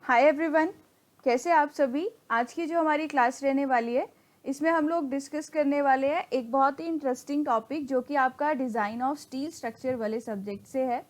Hi everyone, कैसे आप सभी। आज की जो हमारी क्लास रहने वाली है इसमें हम लोग डिस्कस करने वाले हैं एक बहुत ही इंटरेस्टिंग टॉपिक जो कि आपका डिज़ाइन ऑफ स्टील स्ट्रक्चर वाले सब्जेक्ट से है।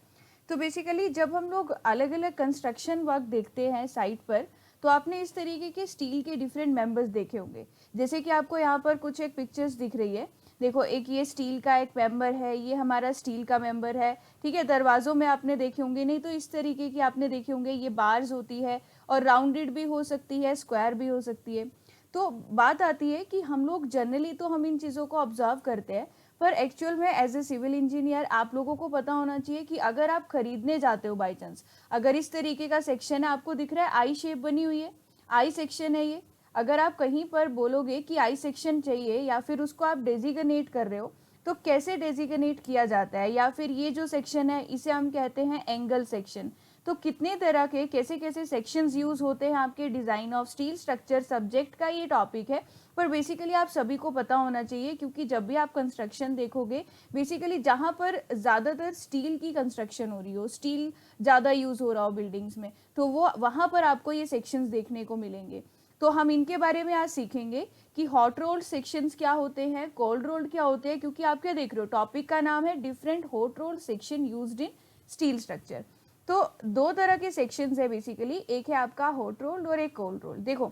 तो बेसिकली जब हम लोग अलग अलग कंस्ट्रक्शन वर्क देखते हैं साइट पर तो आपने इस तरीके के स्टील के डिफरेंट मेंबर्स देखे होंगे। जैसे कि आपको यहाँ पर कुछ एक पिक्चर्स दिख रही है। देखो, एक ये स्टील का एक मेंबर है, ये हमारा स्टील का मेंबर है। ठीक है, दरवाज़ों में आपने देखे होंगे, नहीं तो इस तरीके की आपने देखे होंगे, ये बार्स होती है और राउंडेड भी हो सकती है, स्क्वायर भी हो सकती है। तो बात आती है कि हम लोग जनरली तो हम इन चीज़ों को ऑब्जर्व करते हैं, पर एक्चुअल में एज ए सिविल इंजीनियर आप लोगों को पता होना चाहिए कि अगर आप खरीदने जाते हो बाई चांस, अगर इस तरीके का सेक्शन है, आपको दिख रहा है आई शेप बनी हुई है, आई सेक्शन है ये। अगर आप कहीं पर बोलोगे कि आई सेक्शन चाहिए या फिर उसको आप डेजिग्नेट कर रहे हो तो कैसे डेजिग्नेट किया जाता है, या फिर ये जो सेक्शन है इसे हम कहते हैं एंगल सेक्शन। तो कितने तरह के कैसे कैसे सेक्शंस यूज होते हैं आपके design of steel structure subject का ये टॉपिक है। पर बेसिकली आप सभी को पता होना चाहिए, क्योंकि जब भी आप कंस्ट्रक्शन देखोगे बेसिकली जहाँ पर ज़्यादातर स्टील की कंस्ट्रक्शन हो रही हो, स्टील ज़्यादा यूज़ हो रहा हो बिल्डिंग्स में, तो वो वहाँ पर आपको ये सेक्शंस देखने को मिलेंगे। तो हम इनके बारे में आज सीखेंगे कि हॉट रोल्ड सेक्शंस क्या होते हैं, कोल्ड रोल्ड क्या होते हैं, क्योंकि आप क्या देख रहे हो, टॉपिक का नाम है different hot rolled section used in steel structure. तो दो तरह के सेक्शंस है बेसिकली, एक है आपका हॉट रोल्ड और एक कोल्ड रोल्ड। देखो,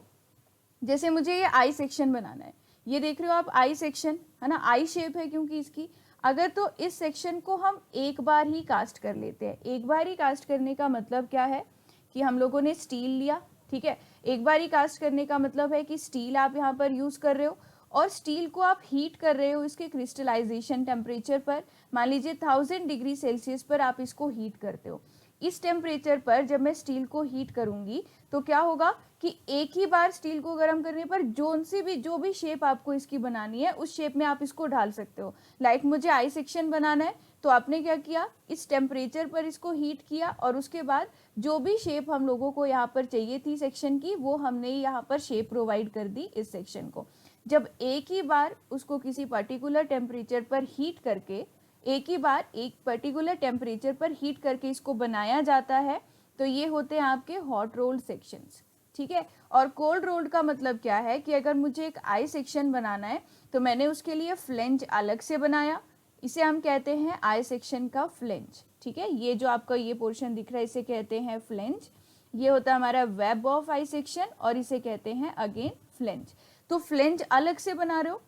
जैसे मुझे ये आई सेक्शन बनाना है, ये देख रहे हो आप आई सेक्शन है ना, आई शेप है क्योंकि इसकी। अगर तो इस सेक्शन को हम एक बार ही कास्ट कर लेते हैं। एक बार ही कास्ट करने का मतलब क्या है कि हम लोगों ने स्टील लिया, ठीक है। एक बार ही कास्ट करने का मतलब है कि स्टील आप यहाँ पर यूज़ कर रहे हो और स्टील को आप हीट कर रहे हो इसके क्रिस्टलाइजेशन टेम्परेचर पर। मान लीजिए 1000 डिग्री सेल्सियस पर आप इसको हीट करते हो। इस टेम्परेचर पर जब मैं स्टील को हीट करूंगी तो क्या होगा कि एक ही बार स्टील को गर्म करने पर जो भी शेप आपको इसकी बनानी है उस शेप में आप इसको ढाल सकते हो। लाइक मुझे आई सेक्शन बनाना है तो आपने क्या किया, इस टेम्परेचर पर इसको हीट किया और उसके बाद जो भी शेप हम लोगों को यहाँ पर चाहिए थी सेक्शन की, वो हमने यहाँ पर शेप प्रोवाइड कर दी इस सेक्शन को। जब एक ही बार उसको किसी पर्टिकुलर टेम्परेचर पर हीट करके, एक ही बार एक पर्टिकुलर टेम्परेचर पर हीट करके इसको बनाया जाता है, तो ये होते हैं आपके हॉट रोल्ड सेक्शंस, ठीक है। और कोल्ड रोल्ड का मतलब क्या है कि अगर मुझे एक आई सेक्शन बनाना है तो मैंने उसके लिए फ्लेंज अलग से बनाया, इसे हम कहते हैं आई सेक्शन का फ्लेंज, ठीक है। ये जो आपका ये पोर्शन दिख रहा है इसे कहते हैं फ्लेंज। ये होता है हमारा वेब ऑफ आई सेक्शन और इसे कहते हैं अगेन फ्लेंज। तो फ्लेंज अलग से बना रहे हो,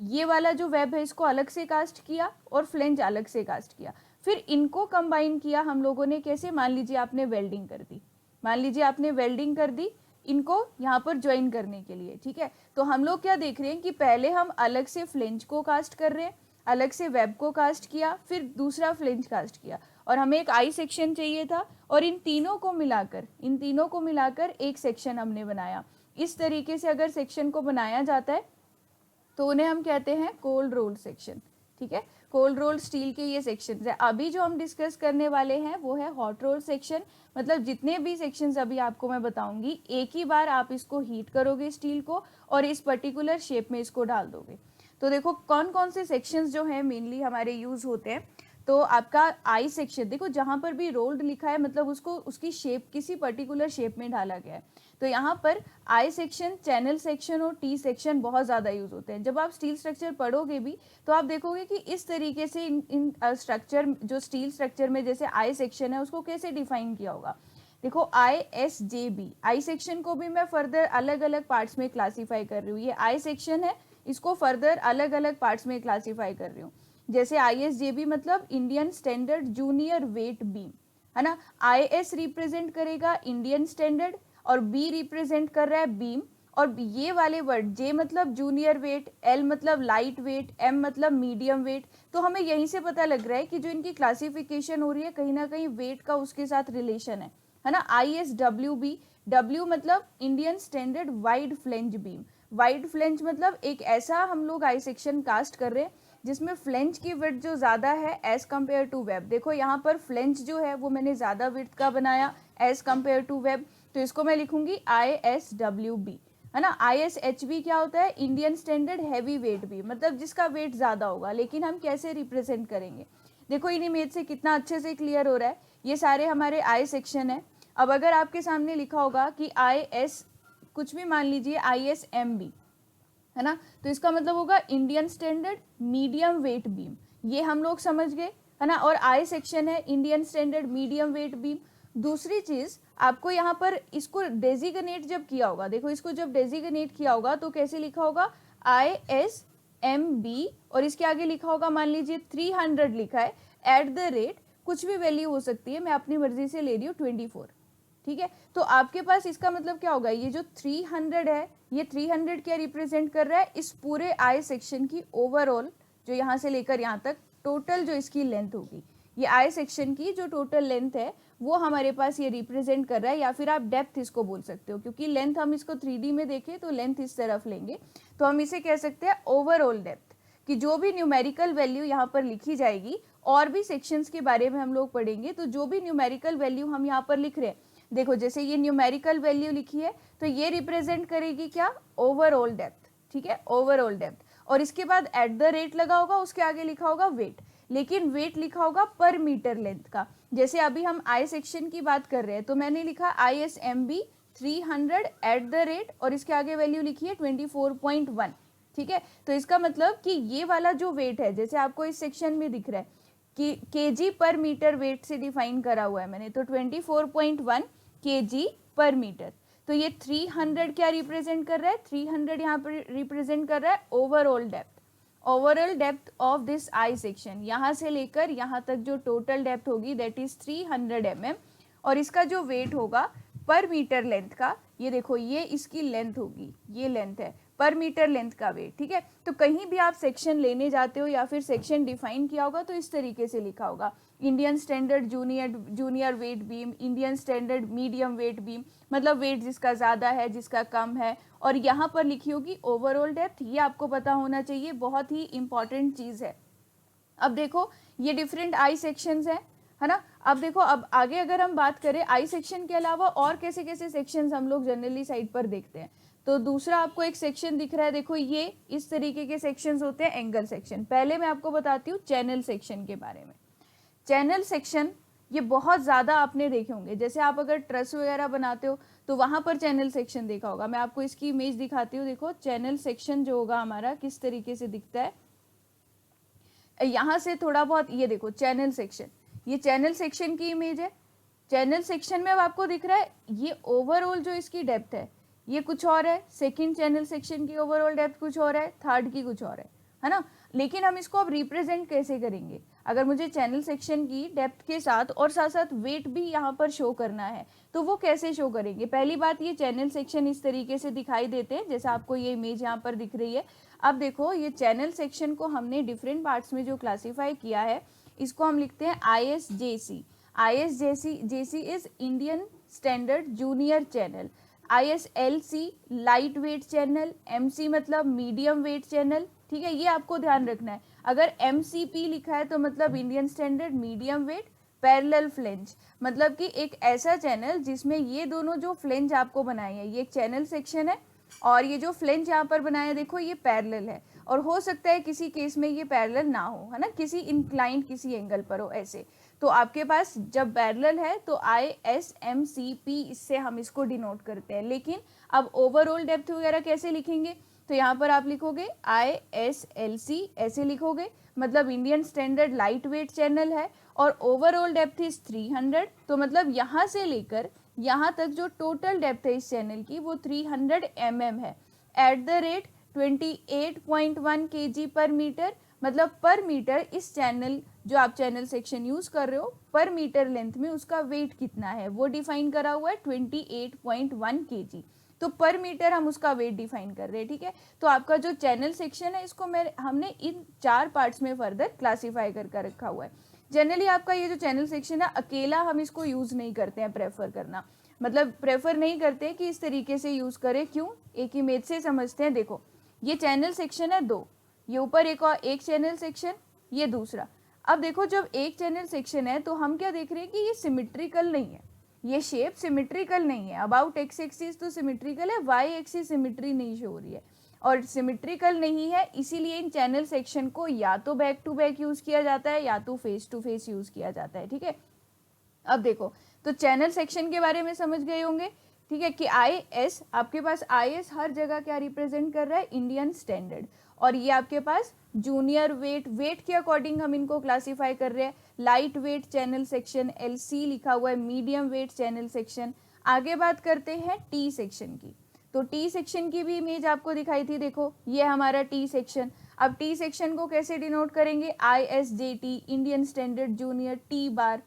ये वाला जो वेब है इसको अलग से कास्ट किया और फ्लेंज अलग से कास्ट किया, फिर इनको कंबाइन किया हम लोगों ने कैसे, मान लीजिए आपने वेल्डिंग कर दी, मान लीजिए आपने वेल्डिंग कर दी इनको यहाँ पर ज्वाइन करने के लिए, ठीक है। तो हम लोग क्या देख रहे हैं कि पहले हम अलग से फ्लेंज को कास्ट कर रहे हैं, अलग से वेब को कास्ट किया, फिर दूसरा फ्लेंज कास्ट किया, और हमें एक आई सेक्शन चाहिए था और इन तीनों को मिलाकर एक सेक्शन हमने बनाया। इस तरीके से अगर सेक्शन को बनाया जाता है तो उन्हें हम कहते हैं कोल्ड रोल्ड सेक्शन, ठीक है। कोल्ड रोल्ड स्टील के ये सेक्शन है। अभी जो हम डिस्कस करने वाले हैं वो है हॉट रोल्ड सेक्शन। मतलब जितने भी सेक्शंस अभी आपको मैं बताऊंगी, एक ही बार आप इसको हीट करोगे स्टील को और इस पर्टिकुलर शेप में इसको डाल दोगे। तो देखो कौन कौन से सेक्शंस जो है मेनली हमारे यूज होते हैं। तो आपका आई सेक्शन, देखो जहाँ पर भी रोल्ड लिखा है मतलब उसको उसकी शेप किसी पर्टिकुलर शेप में ढाला गया है। तो यहाँ पर आई सेक्शन, चैनल सेक्शन और टी सेक्शन बहुत ज़्यादा यूज होते हैं। जब आप स्टील स्ट्रक्चर पढ़ोगे भी तो आप देखोगे कि इस तरीके से इन स्ट्रक्चर, जो स्टील स्ट्रक्चर में जैसे आई सेक्शन है उसको कैसे डिफाइन किया होगा। देखो ISJB, आई सेक्शन को भी मैं फर्दर अलग अलग पार्ट्स में क्लासीफाई कर रही हूँ। ये आई सेक्शन है, इसको फर्दर अलग अलग पार्ट्स में क्लासीफाई कर रही हूँ। जैसे ISJB मतलब Indian standard junior weight beam, है ना। IS रिप्रेजेंट करेगा इंडियन स्टैंडर्ड और B रिप्रेजेंट कर रहा है बीम। और ये वाले वर्ड, J मतलब जूनियर वेट, L मतलब लाइट वेट, M मतलब मीडियम वेट। तो हमें यहीं से पता लग रहा है कि जो इनकी क्लासिफिकेशन हो रही है कहीं ना कहीं वेट का उसके साथ रिलेशन है ना। ISWB, W मतलब Indian standard wide flange beam. Wide flange मतलब एक ऐसा हम लोग आई सेक्शन कास्ट कर रहे हैं जिसमें फ्लेंज की विड्थ जो ज़्यादा है एज कम्पेयर टू वेब। देखो यहाँ पर फ्लेंज जो है वो मैंने ज़्यादा विड्थ का बनाया एज कम्पेयर टू वेब, तो इसको मैं लिखूंगी ISWB, है ना। ISHB क्या होता है, इंडियन स्टैंडर्ड हैवी वेट भी, मतलब जिसका वेट ज़्यादा होगा। लेकिन हम कैसे रिप्रेजेंट करेंगे, देखो इन इमेज से कितना अच्छे से क्लियर हो रहा है। ये सारे हमारे आई सेक्शन है। अब अगर आपके सामने लिखा होगा कि IS कुछ भी मान लीजिए ISMB है ना, तो इसका मतलब होगा Indian standard medium weight beam, ये हम लोग समझ गए है ना। और आई सेक्शन है Indian standard medium weight beam. दूसरी चीज आपको यहाँ पर इसको डेजिग्नेट जब किया होगा, देखो इसको जब डेजिग्नेट किया होगा तो कैसे लिखा होगा ISMB और इसके आगे लिखा होगा मान लीजिए 300 लिखा है एट द रेट, कुछ भी वैल्यू हो सकती है, मैं अपनी मर्जी से ले रही हूँ 24, ठीक है। तो आपके पास इसका मतलब क्या होगा, ये जो 300 है ये 300 क्या रिप्रेजेंट कर रहा है, इस पूरे आई सेक्शन की ओवरऑल जो यहाँ से लेकर यहाँ तक टोटल जो इसकी लेंथ होगी, ये आई सेक्शन की जो टोटल लेंथ है वो हमारे पास ये रिप्रेजेंट कर रहा है, या फिर आप डेप्थ इसको बोल सकते हो, क्योंकि लेंथ हम इसको 3D में देखें तो लेंथ इस तरफ लेंगे तो हम इसे कह सकते हैं ओवरऑल डेप्थ, कि जो भी न्यूमेरिकल वैल्यू यहाँ पर लिखी जाएगी, और भी सेक्शंस के बारे में हम लोग पढ़ेंगे, तो जो भी न्यूमेरिकल वैल्यू हम यहाँ पर लिख रहे हैं, देखो जैसे ये न्यूमेरिकल वैल्यू लिखी है तो ये रिप्रेजेंट करेगी क्या, ओवरऑल डेप्थ, ठीक है, ओवरऑल डेप्थ। और इसके बाद एट द रेट लगा होगा, उसके आगे लिखा होगा वेट, लेकिन वेट लिखा होगा पर मीटर लेंथ का। जैसे अभी हम आई सेक्शन की बात कर रहे हैं तो मैंने लिखा ISMB 300 एट द रेट और इसके आगे वैल्यू लिखी है 24.1, ठीक है। तो इसका मतलब कि ये वाला जो वेट है, जैसे आपको इस सेक्शन में दिख रहा है कि kg पर मीटर वेट से डिफाइन करा हुआ है मैंने, तो 24.1 kg पर मीटर। तो ये 300 क्या रिप्रेजेंट कर रहा है, 300 यहाँ पर रिप्रेजेंट कर रहा है overall depth, overall depth of this I section, यहाँ से लेकर यहाँ तक जो टोटल डेप्थ होगी दैट इज 300 mm। और इसका जो वेट होगा पर मीटर लेंथ का, ये देखो ये इसकी लेंथ होगी, ये लेंथ है पर मीटर लेंथ का वेट, ठीक है। तो कहीं भी आप सेक्शन लेने जाते हो या फिर सेक्शन डिफाइन किया होगा तो इस तरीके से लिखा होगा, Indian standard junior weight beam, Indian standard medium weight beam, मतलब वेट जिसका ज़्यादा है जिसका कम है, और यहाँ पर लिखी होगी ओवरऑल डेप्थ, ये आपको पता होना चाहिए, बहुत ही इंपॉर्टेंट चीज़ है। अब देखो ये डिफरेंट आई सेक्शंस हैं, है ना। अब देखो अब आगे अगर हम बात करें आई सेक्शन के अलावा और कैसे कैसे सेक्शंस हम लोग जनरली साइड पर देखते हैं, तो दूसरा आपको एक सेक्शन दिख रहा है, देखो ये इस तरीके के सेक्शंस होते हैं एंगल सेक्शन। पहले मैं आपको बताती हूँ चैनल सेक्शन के बारे में। चैनल सेक्शन ये बहुत ज़्यादा आपने देखे होंगे, जैसे आप अगर ट्रस वगैरह बनाते हो तो वहाँ पर चैनल सेक्शन देखा होगा। मैं आपको इसकी इमेज दिखाती हूँ, देखो चैनल सेक्शन जो होगा हमारा किस तरीके से दिखता है, यहाँ से थोड़ा बहुत, ये देखो चैनल सेक्शन, ये चैनल सेक्शन की इमेज है। चैनल सेक्शन में अब आपको दिख रहा है ये ओवरऑल जो इसकी डेप्थ है ये कुछ और है, सेकंड चैनल सेक्शन की ओवरऑल डेप्थ कुछ और है, थर्ड की कुछ और है ना। लेकिन हम इसको अब रिप्रेजेंट कैसे करेंगे, अगर मुझे चैनल सेक्शन की डेप्थ के साथ और साथ साथ वेट भी यहाँ पर शो करना है तो वो कैसे शो करेंगे। पहली बात, ये चैनल सेक्शन इस तरीके से दिखाई देते हैं जैसा आपको ये इमेज यहाँ पर दिख रही है। अब देखो ये चैनल सेक्शन को हमने डिफरेंट पार्ट्स में जो क्लासीफाई किया है, इसको हम लिखते हैं ISJC। ISJC is Indian standard junior channel, ISLC light weight channel, MC मतलब मीडियम वेट चैनल, ठीक है, ये आपको ध्यान रखना है। अगर MCP लिखा है तो मतलब Indian standard medium wait parallel flange, मतलब कि एक ऐसा चैनल जिसमें ये दोनों जो फ्लेंज आपको बनाए हैं, ये एक चैनल सेक्शन है और ये जो फ्लेंज यहाँ पर बनाया है देखो ये पैरेलल है, और हो सकता है किसी केस में ये पैरेलल ना हो, है ना, किसी इंक्लाइंड किसी एंगल पर हो ऐसे। तो आपके पास जब पैरेलल है तो ISMCP इससे हम इसको डिनोट करते हैं। लेकिन अब ओवरऑल डेप्थ वगैरह कैसे लिखेंगे, तो यहाँ पर आप लिखोगे ISLC ऐसे लिखोगे, मतलब Indian standard light weight channel है और ओवरऑल डेप्थ इज 300, तो मतलब यहाँ से लेकर यहाँ तक जो टोटल डेप्थ है इस चैनल की वो 300 mm है एट द रेट 28.1 kg पर मीटर, मतलब पर मीटर इस चैनल जो आप चैनल सेक्शन यूज कर रहे हो पर मीटर लेंथ में उसका वेट कितना है वो डिफाइन करा हुआ है 28.1 kg, तो पर मीटर हम उसका वेट डिफाइन कर रहे हैं, ठीक है। तो आपका जो चैनल सेक्शन है इसको हमने इन 4 पार्ट्स में फर्दर क्लासीफाई करके रखा हुआ है। जनरली आपका ये जो चैनल सेक्शन है अकेला हम इसको यूज नहीं करते हैं, प्रेफर करना मतलब प्रेफर नहीं करते कि इस तरीके से यूज करें, क्यों, एक इमेज से समझते हैं। देखो ये चैनल सेक्शन है 2, ये ऊपर एक और एक चैनल सेक्शन, ये दूसरा। अब देखो जब एक चैनल सेक्शन है तो हम क्या देख रहे हैं कि ये सिमेट्रिकल नहीं है, ये शेप सिमेट्रिकल नहीं है। अबाउट एक्स एक्सिस तो सिमेट्रिकल है, वाई एक्सिस सिमेट्री नहीं शो हो रही है, और सिमेट्रिकल नहीं है इसीलिए इन चैनल सेक्शन को या तो बैक टू बैक यूज किया जाता है या तो फेस टू फेस यूज किया जाता है, ठीक है। अब देखो तो चैनल सेक्शन के बारे में समझ गए होंगे, ठीक है, कि IS आपके पास IS हर जगह क्या रिप्रेजेंट कर रहा है, इंडियन स्टैंडर्ड। और ये आपके पास जूनियर वेट, वेट के अकॉर्डिंग हम इनको क्लासीफाई कर रहे हैं। Light weight channel section LC लिखा हुआ है, मीडियम वेट चैनल सेक्शन। आगे बात करते हैं T सेक्शन की। तो T सेक्शन की भी इमेज आपको दिखाई थी, देखो ये हमारा T सेक्शन। अब T सेक्शन को कैसे डिनोट करेंगे, ISJT Indian standard junior, T बार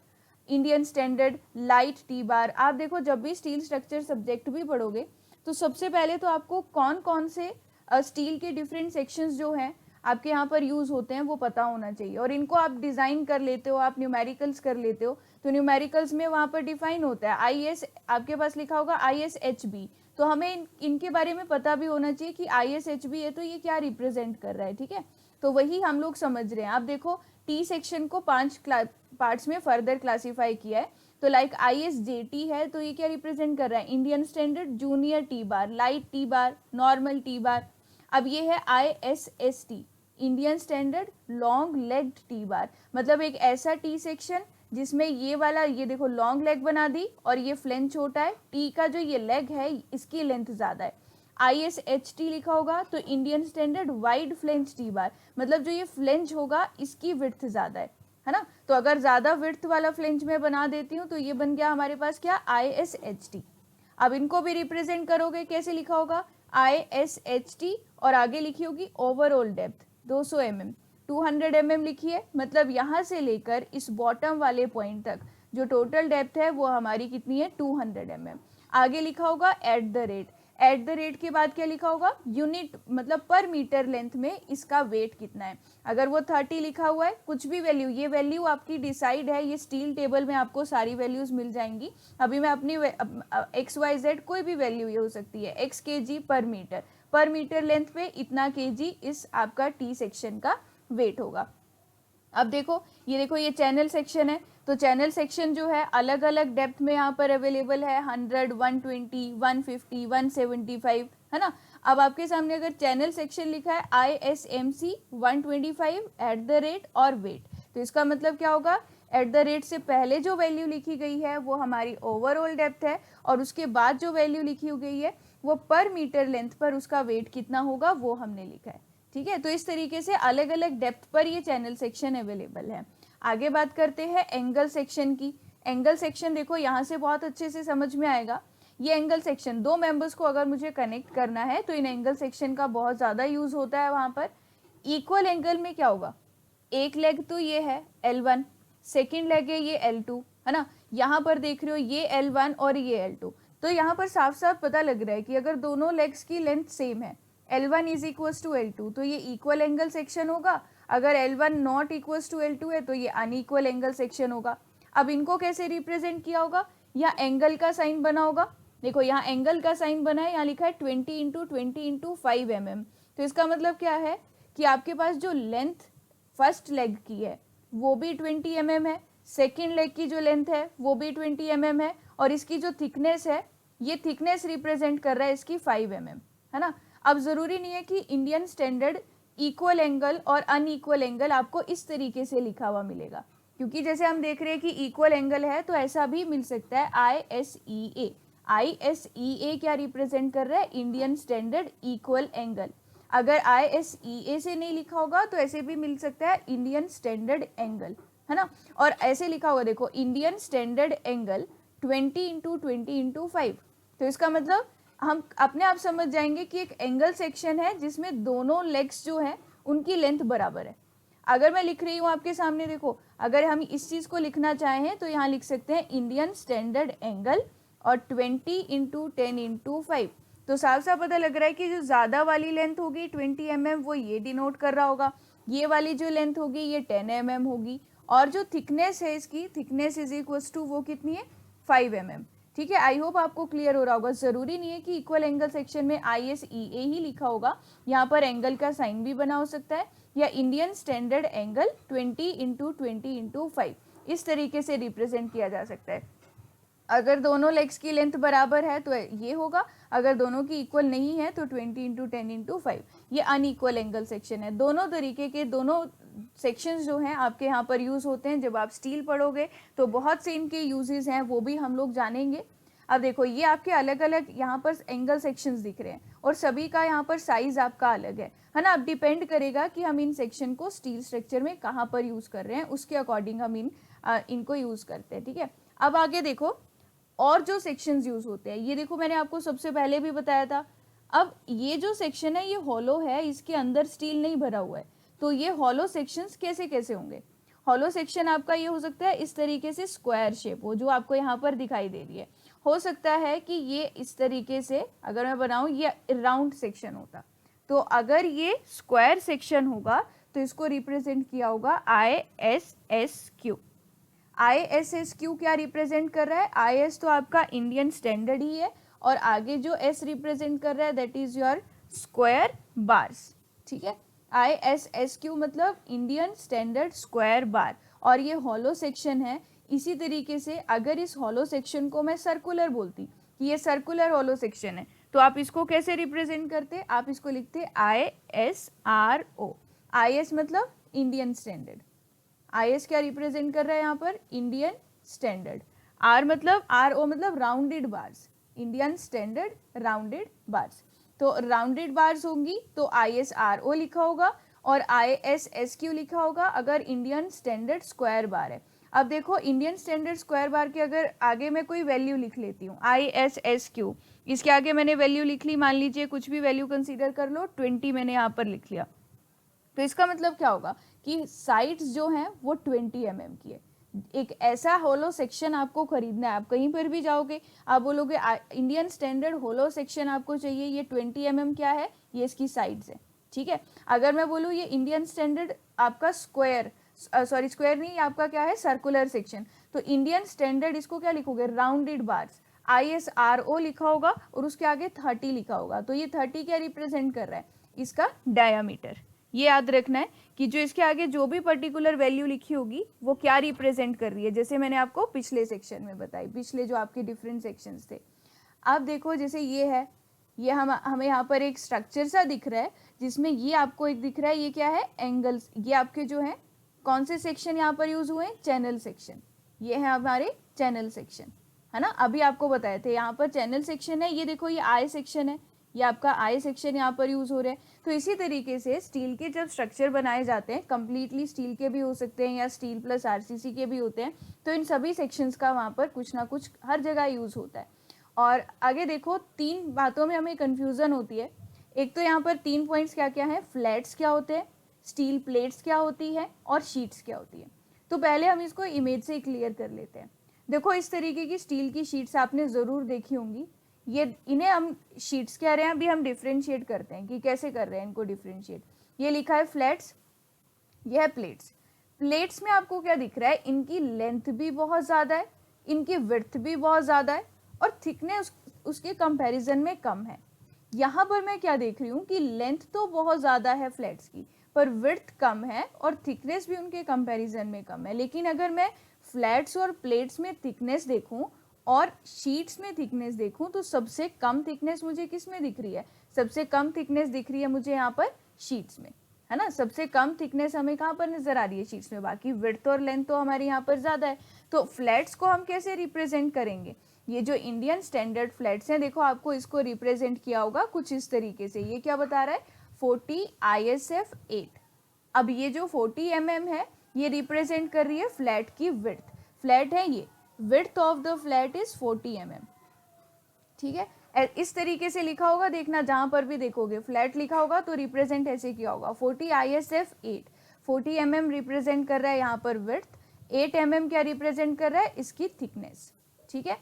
इंडियन स्टैंडर्ड लाइट, T बार। आप देखो जब भी स्टील स्ट्रक्चर सब्जेक्ट भी पढ़ोगे तो सबसे पहले तो आपको कौन कौन से स्टील के डिफरेंट सेक्शंस जो हैं आपके यहाँ पर यूज होते हैं वो पता होना चाहिए, और इनको आप डिजाइन कर लेते हो, आप न्यूमेरिकल्स कर लेते हो, तो न्यूमेरिकल्स में वहाँ पर डिफाइन होता है। IS आपके पास लिखा होगा ISHB, तो हमें इनके बारे में पता भी होना चाहिए कि ISHB है तो ये क्या रिप्रेजेंट कर रहा है, ठीक है। तो वही हम लोग समझ रहे हैं। आप देखो T सेक्शन को 5 पार्ट्स में फर्दर क्लासीफाई किया है। तो लाइक ISJT है तो ये क्या रिप्रेजेंट कर रहा है, इंडियन स्टैंडर्ड जूनियर T बार, लाइट T बार, नॉर्मल T बार। अब ये है ISST Indian standard long legged T बार, मतलब एक ऐसा T सेक्शन जिसमें ये वाला, ये देखो लॉन्ग लेग बना दी और ये फ्लेंज छोटा है, T का जो ये लेग है इसकी लेंथ ज्यादा है। ISHT लिखा होगा तो Indian standard wide flange T बार, मतलब जो ये फ्लेंज होगा इसकी विड्थ ज्यादा है ना। तो अगर ज्यादा विड्थ वाला फ्लेंज में बना देती हूँ तो ये बन गया हमारे पास क्या, ISHT। अब इनको भी रिप्रेजेंट करोगे, कैसे लिखा होगा, ISHT और आगे लिखी होगी ओवरऑल डेप्थ 200 mm, 200 mm लिखिए, मतलब यहाँ से लेकर इस बॉटम वाले पॉइंट तक जो टोटल डेप्थ है वो हमारी कितनी है, 200 mm। आगे लिखा होगा एट द रेट के बाद क्या लिखा होगा, यूनिट, मतलब पर मीटर लेंथ में इसका वेट कितना है। अगर वो 30 लिखा हुआ है, कुछ भी वैल्यू, ये वैल्यू आपकी डिसाइड है, ये स्टील टेबल में आपको सारी वैल्यूज मिल जाएंगी। अभी मैं अपनी XYZ कोई भी वैल्यू ये हो सकती है, x kg पर मीटर लेंथ पे इतना kg इस आपका T सेक्शन का वेट होगा। अब देखो ये चैनल सेक्शन है, तो चैनल सेक्शन जो है अलग अलग डेप्थ में यहाँ पर अवेलेबल है, 100, 120, 150, 175, है ना। अब आपके सामने अगर चैनल सेक्शन लिखा है ISMC 125 एट द रेट और वेट, तो इसका मतलब क्या होगा, एट द रेट से पहले जो वैल्यू लिखी गई है वो हमारी ओवरऑल डेप्थ है, और उसके बाद जो वैल्यू लिखी गई है वो पर मीटर लेंथ पर उसका वेट कितना होगा वो हमने लिखा है, ठीक है। तो इस तरीके से अलग अलग डेप्थ पर ये चैनल सेक्शन अवेलेबल है। आगे बात करते हैं एंगल सेक्शन की। एंगल सेक्शन देखो यहाँ से बहुत अच्छे से समझ में आएगा। ये एंगल सेक्शन, दो मेंबर्स को अगर मुझे कनेक्ट करना है तो इन एंगल सेक्शन का बहुत ज़्यादा यूज होता है। वहाँ पर इक्वल एंगल में क्या होगा, एक लेग तो ये है L1, सेकेंड लेग है ये L2, है ना। यहाँ पर देख रहे हो ये L1 और ये L2, तो यहाँ पर साफ साफ पता लग रहा है कि अगर दोनों लेग्स की लेंथ सेम है, L1 is equals to L2, तो ये इक्वल एंगल सेक्शन होगा। अगर L1 not equals to L2 है तो ये अनइक्वल एंगल सेक्शन होगा। अब इनको कैसे रिप्रेजेंट किया होगा, यहाँ एंगल का साइन बना होगा, देखो यहाँ एंगल का साइन बना है, यहाँ लिखा है 20 × 20 × 5 mm। तो इसका मतलब क्या है कि आपके पास जो लेंथ फर्स्ट लेग की है वो भी 20 mm है, सेकेंड लेग की जो लेंथ है वो भी 20 mm है, और इसकी जो थिकनेस है ये थिकनेस रिप्रेजेंट कर रहा है इसकी 5 mm, है ना। अब जरूरी नहीं है कि इंडियन स्टैंडर्ड इक्वल एंगल और अनइक्वल एंगल आपको इस तरीके से लिखा हुआ मिलेगा, क्योंकि जैसे हम देख रहे हैं कि इक्वल एंगल है तो ऐसा भी मिल सकता है ISEA। ISEA क्या रिप्रेजेंट कर रहा है, इंडियन स्टैंडर्ड इक्वल एंगल। अगर ISEA से नहीं लिखा होगा तो ऐसे भी मिल सकता है इंडियन स्टैंडर्ड एंगल, है ना। और ऐसे लिखा होगा देखो इंडियन स्टैंडर्ड एंगल 20 × 20 × 5, तो इसका मतलब हम अपने आप समझ जाएंगे कि एक एंगल सेक्शन है जिसमें दोनों लेग्स जो हैं उनकी लेंथ बराबर है। अगर मैं लिख रही हूँ आपके सामने, देखो अगर हम इस चीज़ को लिखना चाहें तो यहाँ लिख सकते हैं इंडियन स्टैंडर्ड एंगल और 20 × 10 × 5, तो साफ साफ पता लग रहा है कि जो ज़्यादा वाली लेंथ होगी 20 mm वो ये डिनोट कर रहा होगा, ये वाली जो लेंथ होगी ये 10 mm होगी, और जो थिकनेस है इसकी, थिकनेस इज इक्वल्स टू वो कितनी है, 5 mm, ठीक है। आई होप आपको क्लियर हो रहा होगा। जरूरी नहीं है कि इक्वल एंगल सेक्शन में ISEA ही लिखा होगा, यहाँ पर एंगल का साइन भी बना हो सकता है, या इंडियन स्टैंडर्ड एंगल 20 × 20 × 5 इस तरीके से रिप्रेजेंट किया जा सकता है। अगर दोनों लेग्स की लेंथ बराबर है तो ये होगा, अगर दोनों की इक्वल नहीं है तो 20 × 10 × 5 ये अनइक्वल एंगल सेक्शन है। दोनों तरीके के, दोनों सेक्शंस जो हैं आपके यहाँ पर यूज़ होते हैं। जब आप स्टील पढ़ोगे तो बहुत से इनके यूजेस हैं, वो भी हम लोग जानेंगे। अब देखो ये आपके अलग अलग यहाँ पर एंगल सेक्शंस दिख रहे हैं और सभी का यहाँ पर साइज आपका अलग है ना। अब डिपेंड करेगा कि हम इन सेक्शन को स्टील स्ट्रक्चर में कहाँ पर यूज़ कर रहे हैं, उसके अकॉर्डिंग हम इनको यूज़ करते हैं, ठीक है। अब आगे देखो और जो सेक्शंस यूज़ होते हैं, ये देखो मैंने आपको सबसे पहले भी बताया था। अब ये जो सेक्शन है ये हॉलो है, इसके अंदर स्टील नहीं भरा हुआ है, तो ये हॉलो सेक्शंस कैसे कैसे होंगे। हॉलो सेक्शन आपका ये हो सकता है इस तरीके से स्क्वायर शेप हो, जो आपको यहाँ पर दिखाई दे रही है। हो सकता है कि ये इस तरीके से अगर मैं बनाऊं ये राउंड सेक्शन होता, तो अगर ये स्क्वायर सेक्शन होगा तो इसको रिप्रेजेंट किया होगा ISSQ। ISSQ क्या रिप्रेजेंट कर रहा है, IS तो आपका इंडियन स्टैंडर्ड ही है और आगे जो S रिप्रेजेंट कर रहा है that is your square bars, ठीक है। ISSQ मतलब इंडियन स्टैंडर्ड स्क्वायर बार, और ये हॉलो सेक्शन है। इसी तरीके से अगर इस हॉलो सेक्शन को मैं सर्कुलर बोलती कि ये सर्कुलर हॉलो सेक्शन है, तो आप इसको कैसे रिप्रेजेंट करते, आप इसको लिखते ISRO। IS मतलब इंडियन स्टैंडर्ड, IS क्या रिप्रेजेंट कर रहा है यहाँ पर, इंडियन स्टैंडर्ड। R मतलब RO मतलब rounded bars, Indian standard rounded bars. तो राउंडेड बार्स होंगी तो ISRO लिखा होगा और ISSQ लिखा होगा अगर इंडियन स्टैंडर्ड स्क्वायर बार है। अब देखो इंडियन स्टैंडर्ड स्क्वायर बार के अगर आगे मैं कोई वैल्यू लिख लेती हूँ ISSQ, इसके आगे मैंने वैल्यू लिख ली, मान लीजिए कुछ भी वैल्यू कंसीडर कर लो, 20 मैंने यहाँ पर लिख लिया, तो इसका मतलब क्या होगा कि साइड्स जो हैं वो 20 mm की है। एक ऐसा होलो सेक्शन आपको खरीदना है, आप कहीं पर भी जाओगे आप बोलोगे इंडियन स्टैंडर्ड होलो सेक्शन आपको चाहिए, ये 20 mm क्या है, ये इसकी साइड्स है, ठीक है। अगर मैं बोलूँ ये इंडियन स्टैंडर्ड आपका स्क्वायर स्क्वायर नहीं, आपका क्या है सर्कुलर सेक्शन, तो इंडियन स्टैंडर्ड इसको क्या लिखोगे, राउंडेड बार्स, ISRO लिखा होगा और उसके आगे 30 लिखा होगा। तो ये 30 क्या रिप्रेजेंट कर रहा है, इसका डायामीटर। ये याद रखना है कि जो इसके आगे जो भी पर्टिकुलर वैल्यू लिखी होगी वो क्या रिप्रेजेंट कर रही है, जैसे मैंने आपको पिछले सेक्शन में बताई, पिछले जो आपके डिफरेंट सेक्शंस थे। आप देखो जैसे ये है, ये हमें यहाँ पर एक स्ट्रक्चर सा दिख रहा है जिसमें ये आपको एक दिख रहा है, ये क्या है एंगल्स, ये आपके जो है कौन से सेक्शन यहाँ पर यूज हुए, चैनल सेक्शन, ये है हमारे चैनल सेक्शन, है ना। अभी आपको बताए थे यहाँ पर चैनल सेक्शन है, ये देखो ये आई सेक्शन है, ये आपका आई सेक्शन यहाँ पर यूज हो रहा है। तो इसी तरीके से स्टील के जब स्ट्रक्चर बनाए जाते हैं, कंप्लीटली स्टील के भी हो सकते हैं या स्टील प्लस RCC के भी होते हैं, तो इन सभी सेक्शंस का वहाँ पर कुछ ना कुछ हर जगह यूज होता है। और आगे देखो 3 बातों में हमें कन्फ्यूजन होती है। एक तो यहाँ पर 3 पॉइंट्स क्या क्या है, फ्लैट्स क्या होते हैं, स्टील प्लेट्स क्या होती है और शीट्स क्या होती है। तो पहले हम इसको इमेज से क्लियर कर लेते हैं। देखो इस तरीके की स्टील की शीट्स आपने ज़रूर देखी होंगी, ये इन्हें हम शीट्स कह रहे हैं। अभी हम डिफ्रेंशिएट करते हैं कि कैसे कर रहे हैं इनको डिफ्रेंशिएट। ये लिखा है फ्लैट्स, यह है प्लेट्स। प्लेट्स में आपको क्या दिख रहा है, इनकी लेंथ भी बहुत ज़्यादा है, इनकी विड्थ भी बहुत ज़्यादा है और थिकनेस उसके कंपैरिजन में कम है। यहाँ पर मैं क्या देख रही हूँ कि लेंथ तो बहुत ज़्यादा है फ्लैट्स की, पर विड्थ कम है और थिकनेस भी उनके कंपैरिजन में कम है। लेकिन अगर मैं फ्लैट्स और प्लेट्स में थिकनेस देखूं और शीट्स में थिकनेस देखूं, तो सबसे कम थिकनेस मुझे किस में दिख रही है, सबसे कम थिकनेस दिख रही है मुझे यहाँ पर शीट्स में, है ना। सबसे कम थिकनेस हमें कहाँ पर नजर आ रही है, शीट्स में। बाकी विड्थ और लेंथ तो हमारे यहाँ पर ज़्यादा है। तो फ्लैट्स को हम कैसे रिप्रेजेंट करेंगे, ये जो इंडियन स्टैंडर्ड फ्लैट्स हैं, देखो आपको इसको रिप्रेजेंट किया होगा कुछ इस तरीके से। ये क्या बता रहा है, 40 ISF 8। अब ये जो 40 mm है ये रिप्रेजेंट कर रही है फ्लैट की विड्थ। फ्लैट है ये, width of the flat is 40 mm, ठीक है। इस तरीके से लिखा होगा, देखना जहां पर भी देखोगे फ्लैट लिखा होगा तो रिप्रेजेंट ऐसे किया होगा 40 ISF 8। 40 mm रिप्रेजेंट कर रहा है यहाँ पर विड्थ, 8 mm क्या रिप्रेजेंट कर रहा है, इसकी थिकनेस, ठीक है।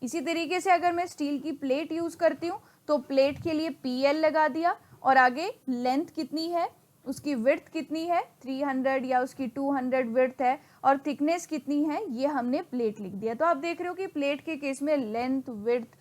इसी तरीके से अगर मैं स्टील की प्लेट यूज करती हूँ तो प्लेट के लिए PL लगा दिया और आगे लेंथ कितनी है, उसकी विड्थ कितनी है 300 या उसकी 200 विड्थ है और थिकनेस कितनी है, ये हमने प्लेट लिख दिया। तो आप देख रहे हो कि प्लेट के केस में लेंथ विड्थ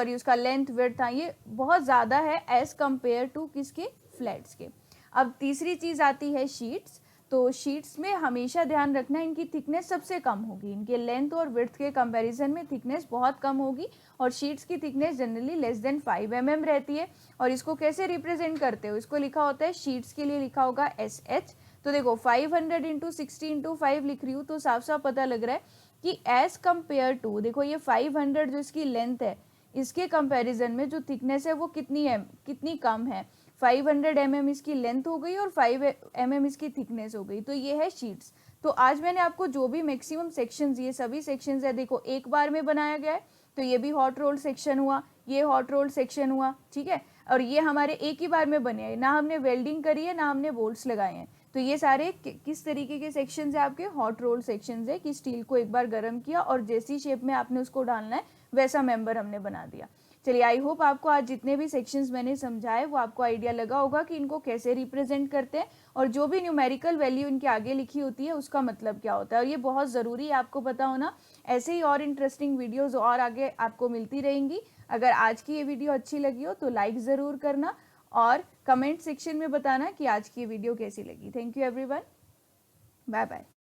उसका लेंथ विड्थ ये बहुत ज़्यादा है एज कंपेयर टू किसके, फ्लैट्स के। अब तीसरी चीज़ आती है शीट्स। तो शीट्स में हमेशा ध्यान रखना इनकी थिकनेस सबसे कम होगी, इनके लेंथ और विड्थ के कंपैरिजन में थिकनेस बहुत कम होगी और शीट्स की thickness generally less than 5 mm रहती है। और इसको कैसे रिप्रेजेंट करते हो, इसको लिखा होता है शीट्स के लिए लिखा होगा SH। तो देखो 500 इंटू 60 इंटू 5 लिख रही हूँ तो साफ साफ पता लग रहा है कि एज कंपेयर टू, देखो ये 500 जो इसकी लेंथ है, इसके कंपैरिजन में जो थिकनेस है वो कितनी कम है। 500 mm इसकी लेंथ हो गई और 5 mm इसकी थिकनेस हो गई। तो ये है शीट्स। तो आज मैंने आपको जो भी मैक्सिमम सेक्शंस, ये सभी सेक्शंस है, देखो एक बार में बनाया गया है। तो ये भी हॉट रोल सेक्शन हुआ, ये हॉट रोल सेक्शन हुआ, ठीक है। और ये हमारे एक ही बार में बने हैं, ना हमने वेल्डिंग करी है ना हमने बोल्ट्स लगाए हैं। तो ये सारे किस तरीके के सेक्शंस है आपके, हॉट रोल सेक्शंस है कि स्टील को एक बार गर्म किया और जैसी शेप में आपने उसको डालना है वैसा मेंबर हमने बना दिया। चलिए, आई होप आपको आज जितने भी सेक्शंस मैंने समझाए वो आपको आइडिया लगा होगा कि इनको कैसे रिप्रेजेंट करते हैं और जो भी न्यूमेरिकल वैल्यू इनके आगे लिखी होती है उसका मतलब क्या होता है। और ये बहुत ज़रूरी है आपको पता होना। ऐसे ही और इंटरेस्टिंग वीडियोज़ और आगे आपको मिलती रहेंगी। अगर आज की ये वीडियो अच्छी लगी हो तो लाइक ज़रूर करना और कमेंट सेक्शन में बताना कि आज की वीडियो कैसी लगी। Thank you everyone, bye bye.